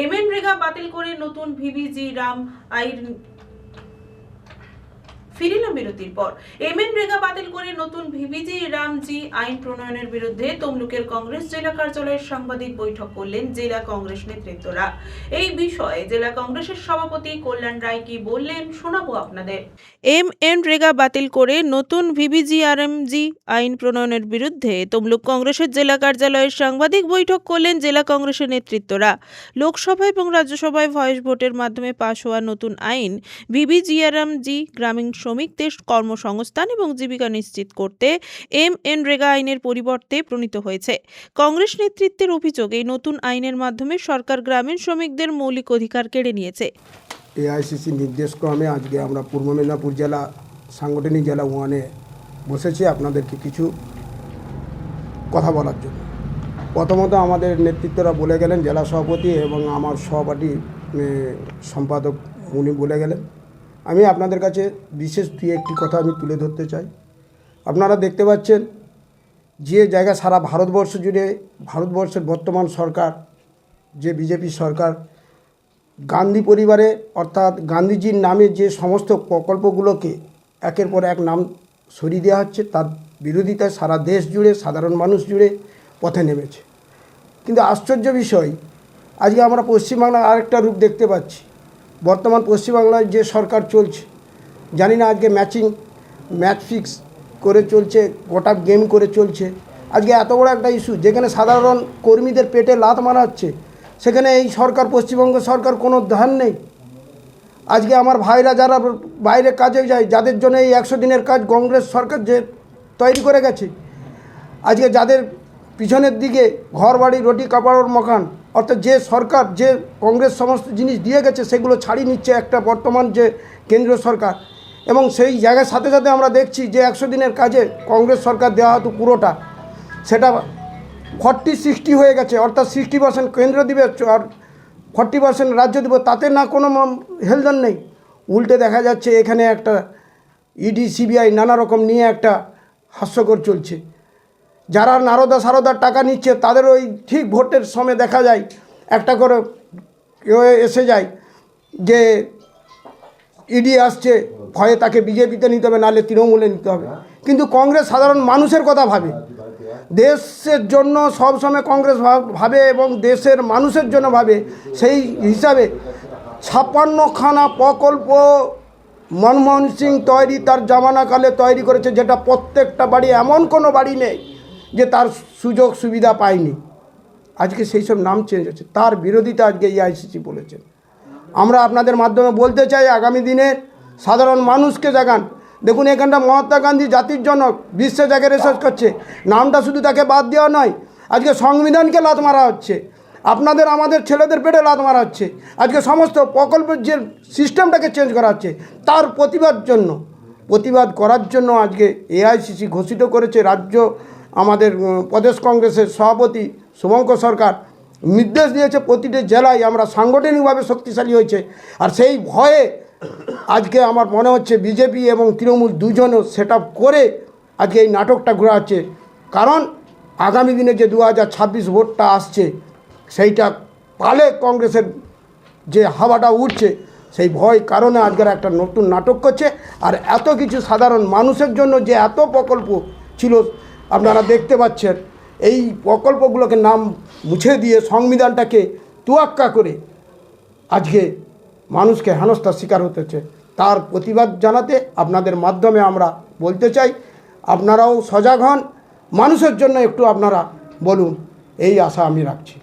এমএনরেগা বাতিল করে নতুন ভিভিজি রাম আইন ফিরিলাম বিরতির পর। এমএনরেগা বাতিল করে নতুন ভিভিজি রামজি আইন প্রণয়নের বিরুদ্ধে তমলুকের কংগ্রেস জেলা কার্যালয়ের সাংবাদিক বৈঠক করলেন জেলা কংগ্রেস নেতৃত্বরা। এই বিষয়ে জেলা কংগ্রেসের সভাপতি কল্যাণ রায় কি বললেন শোনাবো আপনাদের। এমএনরেগা বাতিল করে নতুন ভিভিজিআরএমজি আইন প্রণয়নের বিরুদ্ধে তমলুক কংগ্রেসের জেলা কার্যালয়ের সাংবাদিক বৈঠক করলেন জেলা কংগ্রেসের নেতৃত্বরা। লোকসভা এবং রাজ্যসভায় ভয়েস ভোটের মাধ্যমে পাশ হওয়া নতুন আইন ভিভিজিআরএমজি গ্রামীণ শ্রমিকদের কর্মসংস্থান এবং জীবিকা নিশ্চিত করতে এমএনরেগা আইনের পরিবর্তে প্রণীত হয়েছে। কংগ্রেস নেতৃত্বের অভিযোগ, এই নতুন আইনের মাধ্যমে সরকার গ্রামীণ শ্রমিকদের মৌলিক অধিকার কেড়ে নিয়েছে। এআইসিসি নির্দেশক্রমে আজকে আমরা পূর্ব মেদিনীপুর জেলা সাংগঠনিক জেলা ওয়ানে বসেছি আপনাদেরকে কিছু কথা বলার জন্য। প্রথমত আমাদের নেতৃত্বরা বলে গেলেন, জেলা সভাপতি এবং আমার সহপাঠী সম্পাদক উনি বলে গেলেন। আমি আপনাদের কাছে বিশেষ একটি কথা আমি তুলে ধরতে চাই। আপনারা দেখতে পাচ্ছেন যে জায়গা সারা ভারতবর্ষ জুড়ে ভারতবর্ষের বর্তমান সরকার যে বিজেপি সরকার গান্ধী পরিবারে অর্থাৎ গান্ধীজির নামে যে সমস্ত প্রকল্পগুলোকে একের পর এক নাম সরিয়ে দেওয়া হচ্ছে, তার বিরোধিতায় সারা দেশ জুড়ে সাধারণ মানুষ জুড়ে পথে নেমেছে। কিন্তু আশ্চর্য বিষয়, আজকে আমরা পশ্চিমবাংলার আরেকটা রূপ দেখতে পাচ্ছি। বর্তমান পশ্চিমবাংলায় যে সরকার চলছে, জানি না আজকে ম্যাচ ফিক্স করে চলছে, গোটা গেম করে চলছে। আজকে এত বড় একটা ইস্যু যেখানে সাধারণ কর্মীদের পেটে লাথ মারা হচ্ছে, সেখানে এই সরকার পশ্চিমবঙ্গ সরকার কোনো ধ্যান নেই। আজকে আমার ভাইরা যারা বাইরে কাজে যায়, যাদের জন্য এই 100 দিনের কাজ কংগ্রেস সরকার যে তৈরি করে গেছে, আজকে যাদের পিছনের দিকে ঘর বাড়ি রুটি কাপড় মকান, অর্থাৎ যে সরকার যে কংগ্রেস সমস্ত জিনিস দিয়ে গেছে সেগুলো ছাড়িয়ে নিচ্ছে একটা বর্তমান যে কেন্দ্রীয় সরকার। এবং সেই জায়গার সাথে সাথে আমরা দেখছি যে 100 দিনের কাজে কংগ্রেস সরকার দেওয়া হতো পুরোটা, সেটা 40-60 হয়ে গেছে। অর্থাৎ 60% কেন্দ্র দিবে আর 40% রাজ্য দিব, তাতে না কোনো হেলদন নেই। উল্টে দেখা যাচ্ছে এখানে একটা ইডি সিবিআই নানা রকম নিয়ে একটা হাস্যকর চলছে। যারা নারদা সারদার টাকা নিচ্ছে তাদের ওই ঠিক ভোটের সময় দেখা যায় একটা করে কেউ এসে যায় যে ইডি আসছে, ভয়ে তাকে বিজেপিতে নিতে হবে, নাহলে তৃণমূলে নিতে হবে। কিন্তু কংগ্রেস সাধারণ মানুষের কথা ভাবে, দেশের জন্য সবসময় কংগ্রেস ভাবে এবং দেশের মানুষের জন্য ভাবে। সেই হিসাবে 56খানা প্রকল্প মনমোহন সিং তৈরি তার জামানাকালে তৈরি করেছে, যেটা প্রত্যেকটা বাড়ি, এমন কোনো বাড়ি নেই যে তার সুযোগ সুবিধা পায়নি। আজকে সেই সব নাম চেঞ্জ হচ্ছে, তার বিরোধিতা আজকে এআইসিসি বলেছেন। আমরা আপনাদের মাধ্যমে বলতে চাই, আগামী দিনে সাধারণ মানুষকে জাগান। দেখুন এখানটা মহাত্মা গান্ধী জাতির জনক, বিশ্বের জায়গায় রিসার্চ করছে, নামটা শুধু তাকে বাদ দেওয়া নয়, আজকে সংবিধানকে লাথ মারা হচ্ছে, আপনাদের আমাদের ছেলেদের পেটে লাথ মারা হচ্ছে। আজকে সমস্ত প্রকল্পের যে সিস্টেমটাকে চেঞ্জ করা হচ্ছে, তার প্রতিবাদ করার জন্য আজকে এআইসিসি ঘোষিত করেছে। রাজ্য আমাদের প্রদেশ কংগ্রেসের সভাপতি শুভঙ্কর সরকার নির্দেশ দিয়েছে প্রতিটি জেলায় আমরা সাংগঠনিকভাবে শক্তিশালী হয়েছে। আর সেই ভয়ে আজকে আমার মনে হচ্ছে বিজেপি এবং তৃণমূল দুজনও সেট আপ করে আজকে এই নাটকটা ঘোরাচ্ছে। কারণ আগামী দিনে যে 2026 ভোটটা আসছে, সেইটা পালে কংগ্রেসের যে হাওয়াটা উঠছে, সেই ভয় কারণে আজকের একটা নতুন নাটক করছে। আর এত কিছু সাধারণ মানুষের জন্য যে এত প্রকল্প ছিল আপনারা দেখতে পাচ্ছেন, এই প্রকল্পগুলোকে নাম মুছে দিয়ে সংবিধানটাকে তোয়াক্কা করে আজকে মানুষকে হেনস্থার শিকার হতেছে। তার প্রতিবাদ জানাতে আপনাদের মাধ্যমে আমরা বলতে চাই, আপনারাও সজাগ হন, মানুষের জন্য একটু আপনারা বলুন, এই আশা আমি রাখছি।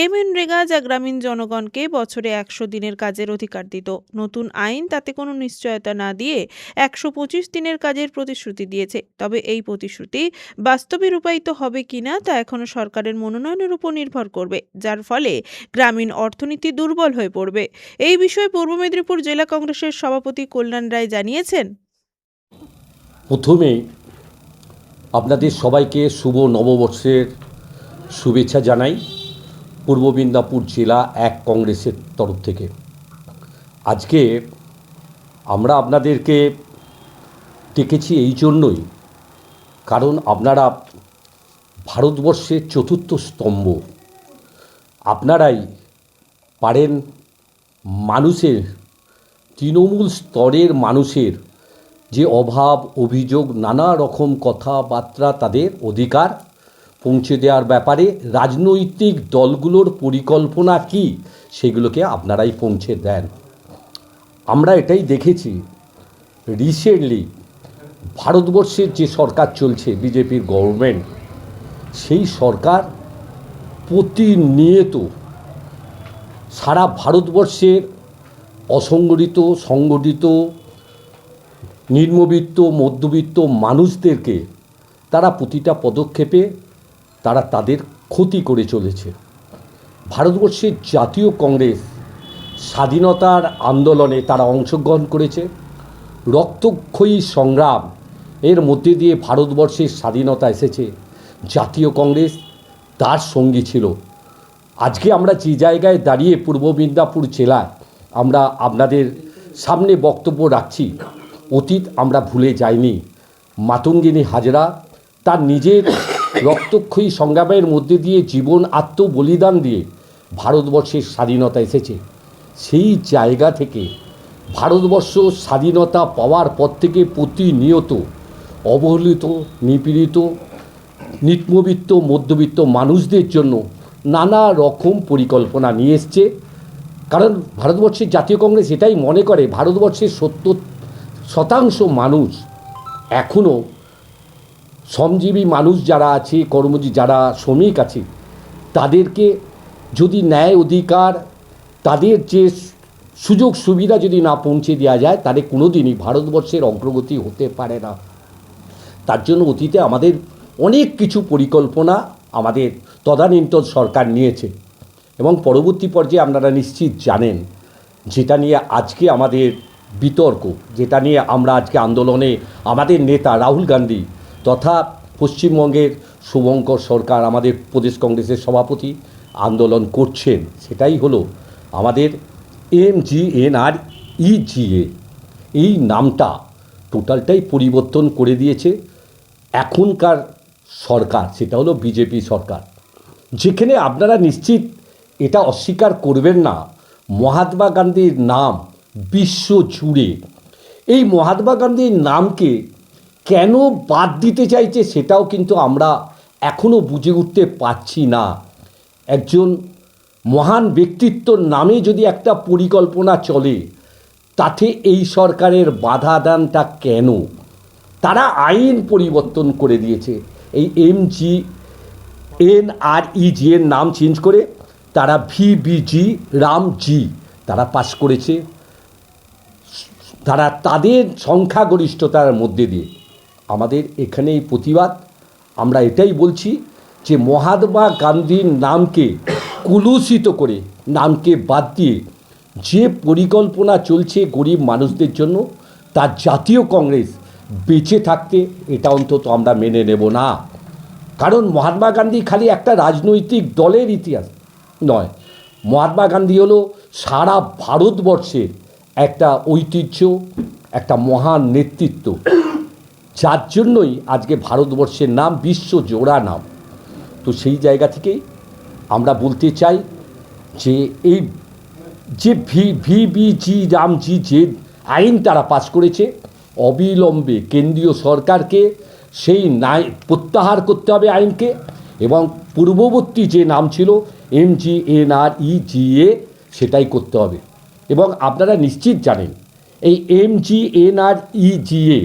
এমএনরেগা যা গ্রামীণ জনগণকে বছরে 100 দিনের কাজের অধিকার দিত, নতুন আইন তাতে কোনো নিশ্চয়তা না দিয়ে 125 দিনের কাজের প্রতিশ্রুতি দিয়েছে। তবে এই প্রতিশ্রুতি বাস্তবে রূপায়িত হবে কিনা তা এখনো সরকারের মনোনয়নের উপর নির্ভর করবে, যার ফলে গ্রামীণ অর্থনীতি দুর্বল হয়ে পড়বে। এই বিষয়ে পূর্ব মেদিনীপুর জেলা কংগ্রেসের সভাপতি কল্যাণ রায় জানিয়েছেন, প্রথমে আপনাদের সবাইকে শুভ নববর্ষের শুভেচ্ছা জানাই পূর্ব মেদিনীপুর জেলা 1 কংগ্রেসের তরফ থেকে। আজকে আমরা আপনাদেরকে ডেকেছি এই জন্যই, কারণ আপনারা ভারতবর্ষের চতুর্থ স্তম্ভ, আপনারাই পারেন মানুষের, তৃণমূল স্তরের মানুষের যে অভাব অভিযোগ, নানা রকম কথাবার্তা, তাদের অধিকার পৌঁছে দেওয়ার ব্যাপারে রাজনৈতিক দলগুলোর পরিকল্পনা কি সেগুলোকে আপনারাই পৌঁছে দেন। আমরা এটাই দেখেছি রিসেন্টলি ভারতবর্ষের যে সরকার চলছে, বিজেপির গভর্নমেন্ট, সেই সরকার প্রতিনিয়ত সারা ভারতবর্ষের অসংগঠিত, সংগঠিত, নিম্নবিত্ত, মধ্যবিত্ত মানুষদেরকে তারা প্রতিটা পদক্ষেপে তারা তাদের ক্ষতি করে চলেছে। ভারতবর্ষের জাতীয় কংগ্রেস স্বাধীনতার আন্দোলনে তারা অংশগ্রহণ করেছে। রক্তক্ষয়ী সংগ্রাম এর মধ্যে দিয়ে ভারতবর্ষের স্বাধীনতা এসেছে। জাতীয় কংগ্রেস তার সঙ্গী ছিল। আজকে আমরা যে জায়গায় দাঁড়িয়ে পূর্ব মেদিনীপুর জেলায় আমরা আপনাদের সামনে বক্তব্য রাখছি, অতীত আমরা ভুলে যাইনি। মাতঙ্গিনী হাজরা তার নিজের রক্তক্ষয়ী সংগ্রামের মধ্যে দিয়ে জীবন আত্মবলিদান দিয়ে ভারতবর্ষের স্বাধীনতা এসেছে। সেই জায়গা থেকে ভারতবর্ষ স্বাধীনতা পাওয়ার পর থেকে প্রতিনিয়ত অবহেলিত, নিপীড়িত, নিম্নবিত্ত, মধ্যবিত্ত মানুষদের জন্য নানা রকম পরিকল্পনা নিয়ে এসছে। কারণ ভারতবর্ষের জাতীয় কংগ্রেস এটাই মনে করে ভারতবর্ষের 70% মানুষ এখনও শ্রমজীবী মানুষ যারা আছে, কর্মজীবী যারা শ্রমিক আছে, তাদেরকে যদি ন্যায় অধিকার, তাদের যে সুযোগ সুবিধা যদি না পৌঁছে দেওয়া যায়, তাহলে কোনো দিনই ভারতবর্ষের অগ্রগতি হতে পারে না। তার জন্য অতীতে আমাদের অনেক কিছু পরিকল্পনা আমাদের তদানীন্তন সরকার নিয়েছে এবং পরবর্তী পর্যায়ে আপনারা নিশ্চিত জানেন যেটা নিয়ে আজকে আমাদের বিতর্ক, যেটা নিয়ে আমরা আজকে আন্দোলনে আমাদের নেতা রাহুল গান্ধী তথা পশ্চিমবঙ্গের শুভঙ্কর সরকার, আমাদের প্রদেশ কংগ্রেসের সভাপতি আন্দোলন করছেন, সেটাই হলো আমাদের MGNREGA। এই নামটা টোটালটাই পরিবর্তন করে দিয়েছে এখনকার সরকার, সেটা হলো বিজেপি সরকার। যেখানে আপনারা নিশ্চিত এটা অস্বীকার করবেন না, মহাত্মা গান্ধীর নাম বিশ্ব জুড়ে, এই মহাত্মা গান্ধীর নামকে কেন বাদ দিতে চাইছে সেটাও কিন্তু আমরা এখনও বুঝে উঠতে পারছি না। একজন মহান ব্যক্তিত্বর নামে যদি একটা পরিকল্পনা চলে, তাতে এই সরকারের বাধা দানটা কেন? তারা আইন পরিবর্তন করে দিয়েছে। এই MGNREGA এর নাম চেঞ্জ করে তারা VBG রামজি তারা পাস করেছে, তারা তাদের সংখ্যাগরিষ্ঠতার মধ্যে দিয়ে। আমাদের এখানে এই প্রতিবাদ, আমরা এটাই বলছি যে মহাত্মা গান্ধীর নামকে কুলুষিত করে, নামকে বাদ দিয়ে যে পরিকল্পনা চলছে গরিব মানুষদের জন্য, তার জাতীয় কংগ্রেস বেঁচে থাকতে এটা অন্তত আমরা মেনে নেব না। কারণ মহাত্মা গান্ধী খালি একটা রাজনৈতিক দলের ইতিহাস নয়, মহাত্মা গান্ধী হলো সারা ভারতবর্ষের একটা ঐতিহ্য, একটা মহান নেতৃত্ব, যার জন্যই আজকে ভারতবর্ষের নাম বিশ্বজোড়া নাম। তো সেই জায়গা থেকেই আমরা বলতে চাই যে এই যে VBG রামজি যে আইন তারা পাস করেছে, অবিলম্বে কেন্দ্রীয় সরকারকে সেই প্রত্যাহার করতে হবে আইনকে, এবং পূর্ববর্তী যে নাম ছিল MGNREGA সেটাই করতে হবে। এবং আপনারা নিশ্চিত জানেন এই MGNREGA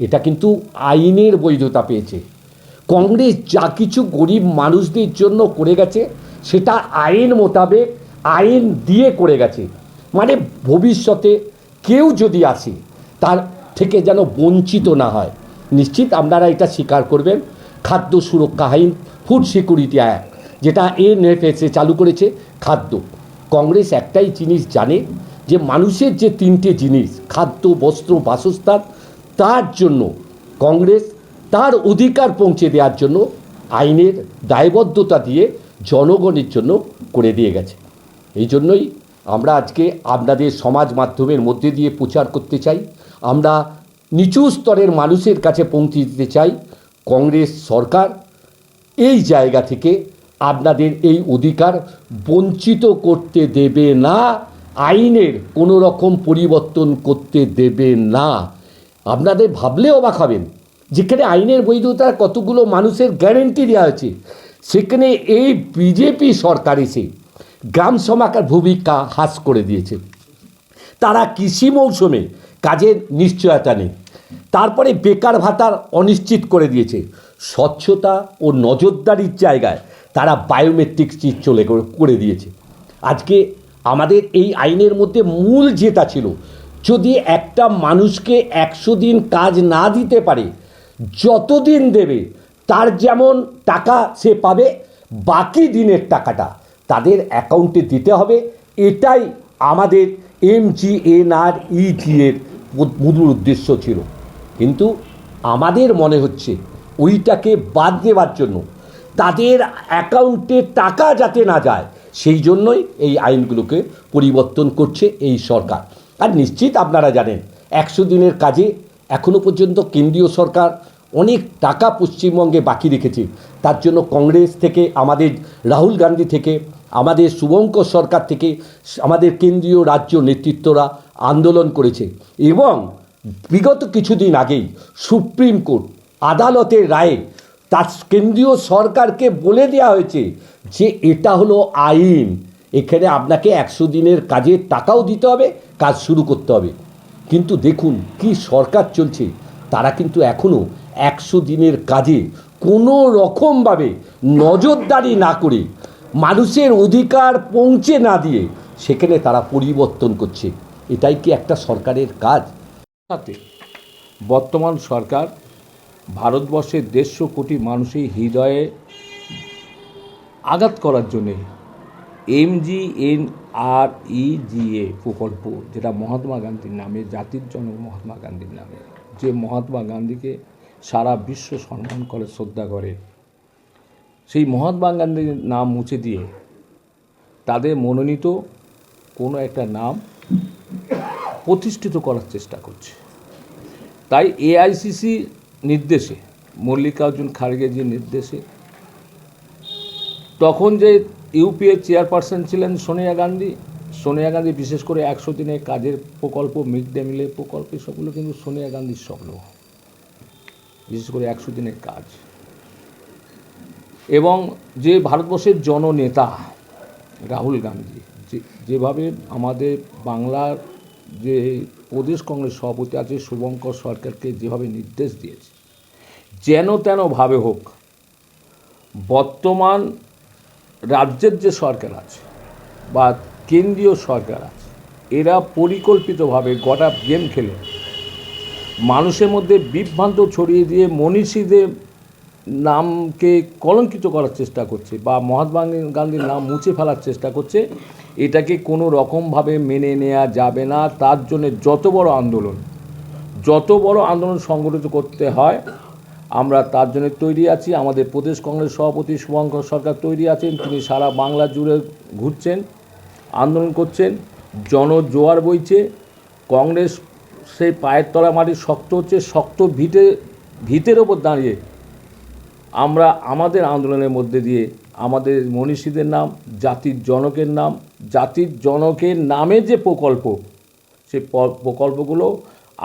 এটা কিন্তু আইনের বৈধতা পেয়েছে। কংগ্রেস যা কিছু গরিব মানুষদের জন্য করে গেছে সেটা আইন মোতাবেক, আইন দিয়ে করে গেছে। মানে ভবিষ্যতে কেউ যদি আসে তার থেকে যেন বঞ্চিত না হয়। নিশ্চিত আপনারা এটা স্বীকার করবেন। খাদ্য সুরক্ষা আইন, ফুড সিকিউরিটি অ্যাক্ট, যেটা NFSA চালু করেছে খাদ্য। কংগ্রেস একটাই জিনিস জানে যে মানুষের যে তিনটে জিনিস, খাদ্য, বস্ত্র, বাসস্থান, তার জন্য কংগ্রেস তার অধিকার পৌঁছে দেওয়ার জন্য আইনের দায়বদ্ধতা দিয়ে জনগণের জন্য করে দিয়ে গেছে। এই জন্যই আমরা আজকে আপনাদের সমাজ মাধ্যমের মধ্যে দিয়ে প্রচার করতে চাই, আমরা নিচু স্তরের মানুষের কাছে পৌঁছে দিতে চাই কংগ্রেস সরকার এই জায়গা থেকে আপনাদের এই অধিকার বঞ্চিত করতে দেবে না, আইনের কোনো রকম পরিবর্তন করতে দেবে না। আপনাদের ভাবলে অবাক হবেন, যেখানে আইনের বৈধতার কতগুলো মানুষের গ্যারেন্টি দেওয়া হয়েছে, সেখানে এই বিজেপি সরকার এসে গ্রাম সমাকার ভূমিকা হ্রাস করে দিয়েছে। তারা কৃষি মৌসুমে কাজের নিশ্চয়তা নেই, তারপরে বেকার ভাতার অনিশ্চিত করে দিয়েছে। স্বচ্ছতা ও নজরদারির জায়গায় তারা বায়োমেট্রিক চিপ করে দিয়েছে। আজকে আমাদের এই আইনের মধ্যে মূল যেটা ছিল, যদি একটা মানুষকে 100 দিন কাজ না দিতে পারে, যতদিন দেবে তার যেমন টাকা সে পাবে, বাকি দিনের টাকাটা তাদের অ্যাকাউন্টে দিতে হবে। এটাই আমাদের MGNREG এর মূল উদ্দেশ্য ছিল। কিন্তু আমাদের মনে হচ্ছে ওইটাকে বাদ দেওয়ার জন্য, তাদের অ্যাকাউন্টে টাকা যাতে না যায়, সেই জন্যই এই আইনগুলোকে পরিবর্তন করছে এই সরকার। আর নিশ্চিত আপনারা জানেন, 100 দিনের কাজে এখনও পর্যন্ত কেন্দ্রীয় সরকার অনেক টাকা পশ্চিমবঙ্গে বাকি রেখেছে। তার জন্য কংগ্রেস থেকে, আমাদের রাহুল গান্ধী থেকে, আমাদের শুভঙ্কর সরকার থেকে, আমাদের কেন্দ্রীয় রাজ্য নেতৃত্বরা আন্দোলন করেছে। এবং বিগত কিছুদিন আগেই সুপ্রিম কোর্ট আদালতের রায়ে তার কেন্দ্রীয় সরকারকে বলে দেওয়া হয়েছে যে এটা হলো আইন, এখানে আপনাকে 100 দিনের কাজের টাকাও দিতে হবে, কাজ শুরু করতে হবে। কিন্তু দেখুন কি সরকার চলছে, তারা কিন্তু এখনও 100 দিনের কাজে কোনো রকমভাবে নজরদারি না করে, মানুষের অধিকার পৌঁছে না দিয়ে সেখানে তারা পরিবর্তন করছে। এটাই কি একটা সরকারের কাজ? সাথে বর্তমান সরকার ভারতবর্ষের 150 কোটি মানুষের হৃদয়ে আঘাত করার জন্যে MGNREGA প্রকল্প, যেটা মহাত্মা গান্ধীর নামে, জাতির জনক মহাত্মা গান্ধীর নামে, যে মহাত্মা গান্ধীকে সারা বিশ্ব সম্মান করে, শ্রদ্ধা করে, সেই মহাত্মা গান্ধীর নাম মুছে দিয়ে তাদের মনোনীত কোনো একটা নাম প্রতিষ্ঠিত করার চেষ্টা করছে। তাই AICC নির্দেশে, মল্লিকার্জুন খাড়গেজির নির্দেশে, তখন যে ইউপিএ চেয়ারপারসন ছিলেন সোনিয়া গান্ধী বিশেষ করে 100 দিনের কাজের প্রকল্প, মিড ডে মিলের প্রকল্প, সবগুলো কিন্তু সোনিয়া গান্ধীর স্বপ্ন, বিশেষ করে 100 দিনের কাজ। এবং যে ভারতবর্ষের জননেতা রাহুল গান্ধী যেভাবে আমাদের বাংলার যে প্রদেশ কংগ্রেস সভাপতি আছে শুভঙ্কর সরকারকে যেভাবে নির্দেশ দিয়েছে, যেন তেনভাবে হোক বর্তমান রাজ্যের যে সরকার আছে বা কেন্দ্রীয় সরকার আছে, এরা পরিকল্পিতভাবে গোটা গেম খেলে মানুষের মধ্যে বিভ্রান্ত ছড়িয়ে দিয়ে মনীষীদের নামকে কলঙ্কিত করার চেষ্টা করছে বা মহাত্মা গান্ধীর নাম মুছে ফেলার চেষ্টা করছে। এটাকে কোনো রকমভাবে মেনে নেওয়া যাবে না। তার জন্য যত বড় আন্দোলন সংগঠিত করতে হয়, আমরা তার জন্য তৈরি আছি। আমাদের প্রদেশ কংগ্রেস সভাপতি শুভঙ্কর সরকার তৈরি আছেন, তিনি সারা বাংলা জুড়ে ঘুরছেন, আন্দোলন করছেন, জনজোয়ার বইছে, কংগ্রেস সেই পায়ের তলা মাটি শক্ত হচ্ছে। শক্ত ভিতের ওপর দাঁড়িয়ে আমরা আমাদের আন্দোলনের মধ্যে দিয়ে আমাদের মনীষীদের নাম, জাতির জনকের নামে যে প্রকল্প, সেই প্রকল্পগুলো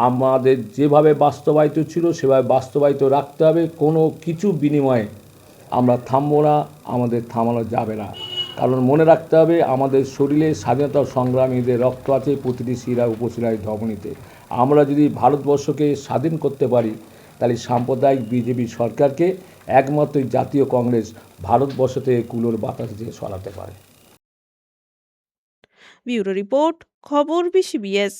আমাদের যেভাবে বাস্তবায়িত ছিল সেভাবে বাস্তবায়িত রাখতে হবে। কোনো কিছু বিনিময়ে আমরা থামবো না, আমাদের থামানো যাবে না। কারণ মনে রাখতে হবে, আমাদের শরীরে স্বাধীনতা সংগ্রামীদের রক্ত আছে প্রতিটি শিরা উপশিরায় ধমনীতে। আমরা যদি ভারতবর্ষকে স্বাধীন করতে পারি, তাহলে সাম্প্রদায়িক বিজেপি সরকারকে একমাত্র জাতীয় কংগ্রেস ভারতবর্ষ থেকে কুলোর বাতাস দিয়ে সরাতে পারে। ব্যুরো রিপোর্ট, খবর BCBS।